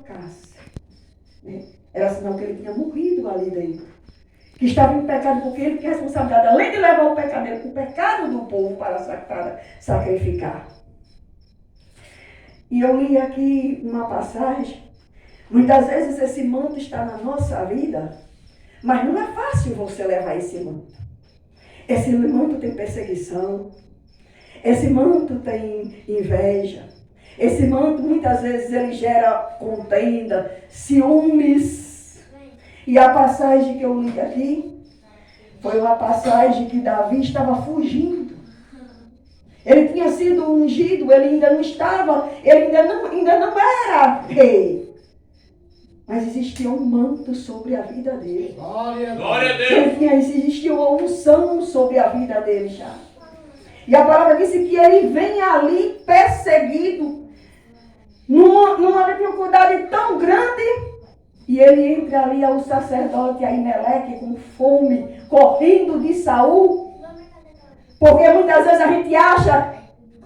tocasse. Né? Era sinal que ele tinha morrido ali dentro. Que estava em pecado, porque ele tinha responsabilidade, além de levar o pecado do povo para sacrificar. E eu li aqui uma passagem. Muitas vezes esse manto está na nossa vida, mas não é fácil você levar esse manto. Esse manto tem perseguição. Esse manto tem inveja. Esse manto, muitas vezes, ele gera contenda, ciúmes. E a passagem que eu li aqui foi uma passagem que Davi estava fugindo. Ele tinha sido ungido, ele ainda não estava, ele ainda não era rei. Mas existia um manto sobre a vida dele. Glória a Deus. Existia uma unção sobre a vida dele já. E a palavra disse que ele vem ali perseguido, numa dificuldade tão grande. E ele entra ali ao sacerdote Aimeleque com fome, correndo de Saul. Porque muitas vezes a gente acha,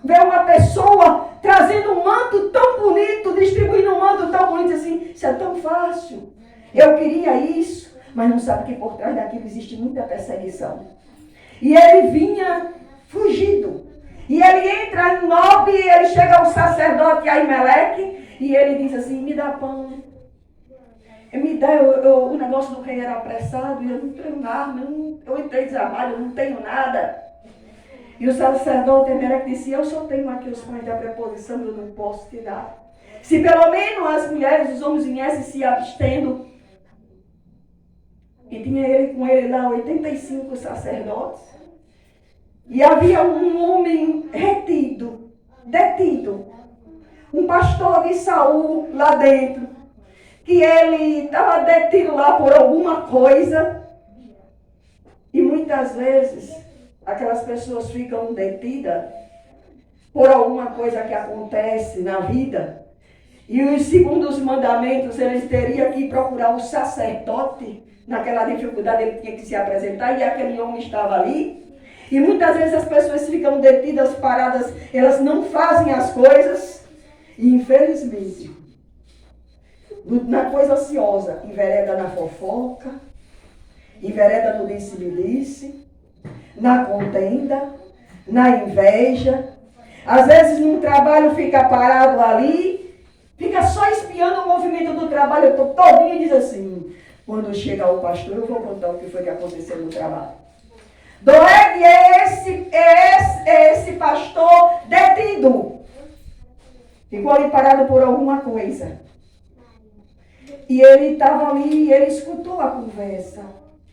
vê uma pessoa trazendo um manto tão bonito, distribuindo um manto tão bonito assim, isso é tão fácil. Eu queria isso, mas não sabe que por trás daquilo existe muita perseguição. E ele vinha fugido. E ele entra em Nob, ele chega ao sacerdote Aimeleque e ele diz assim, me dá pão. Me dá, o negócio do rei era apressado e eu não tenho nada, eu entrei desarmado, eu não tenho nada. E o sacerdote Aimeleque disse, eu só tenho aqui os pães da preposição, eu não posso te dar. Se pelo menos as mulheres, os homens viessem se abstendo. E tinha ele com ele lá 85 sacerdotes. E havia um homem detido, um pastor de Saul lá dentro, que ele estava detido lá por alguma coisa. E muitas vezes aquelas pessoas ficam detidas por alguma coisa que acontece na vida. E segundo os mandamentos, eles teriam que procurar o sacerdote. Naquela dificuldade ele tinha que se apresentar e aquele homem estava ali. E muitas vezes as pessoas ficam detidas, paradas, elas não fazem as coisas. E infelizmente, na coisa ociosa, envereda na fofoca, envereda no disse-me-disse, na contenda, na inveja. Às vezes num trabalho fica parado ali, fica só espiando o movimento do trabalho, eu estou todinha e diz assim, quando chegar o pastor eu vou contar o que foi que aconteceu no trabalho. Doeg é esse pastor detido. Ficou ali parado por alguma coisa. E ele estava ali e ele escutou a conversa.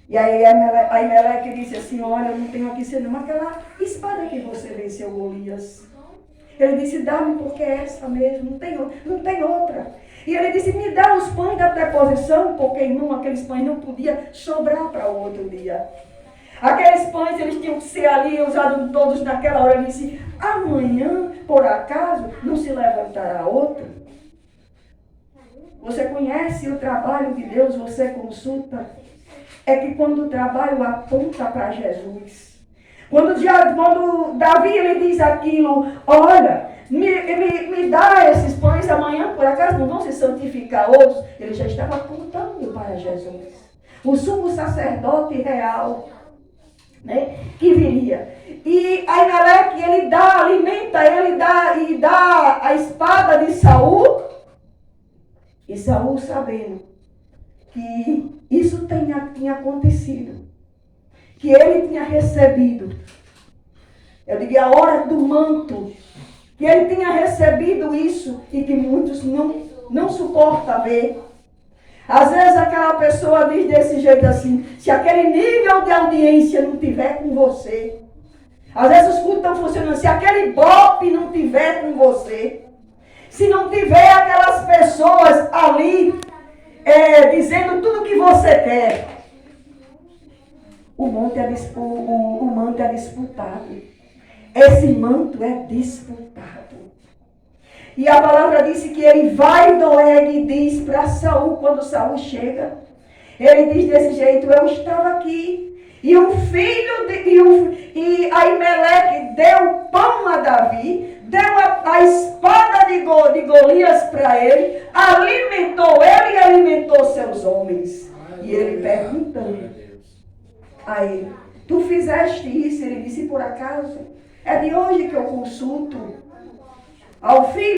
E aí Aimeleque disse assim, olha, eu não tenho aqui senão aquela espada que você venceu Golias. Ele disse, dá-me porque é essa mesmo, não tem outra. E ele disse, me dá os pães da preposição, porque irmão, aqueles pães não podiam sobrar para o outro dia. Aqueles pães, eles tinham que ser ali usados todos naquela hora. Ele disse, amanhã, por acaso, não se levantará outro? Você conhece o trabalho de Deus, você consulta. É que quando o trabalho aponta para Jesus, quando Davi ele diz aquilo, olha, me dá esses pães amanhã, por acaso não vão se santificar outros, ele já estava apontando para Jesus. O sumo sacerdote real, né, que viria. E Aimeleque, ele alimenta, ele dá a espada de Saul. E Saul, sabendo que isso tinha acontecido, que ele tinha recebido, eu digo, a hora do manto, que ele tinha recebido isso e que muitos não suportam ver. Às vezes aquela pessoa diz desse jeito assim, se aquele nível de audiência não tiver com você, às vezes os cultos estão funcionando, se aquele bope não tiver com você, se não tiver aquelas pessoas ali dizendo tudo o que você quer, o manto é disputado. Esse manto é disputado. E a palavra disse que ele vai, Doeg, e diz para Saul, quando Saul chega, ele diz desse jeito, eu estava aqui, e o filho e Aimeleque deu pão a Davi, deu a espada de Golias para ele, alimentou homens. E ele perguntando a ele: tu fizeste isso? Ele disse: por acaso? É de hoje que eu consulto ao filho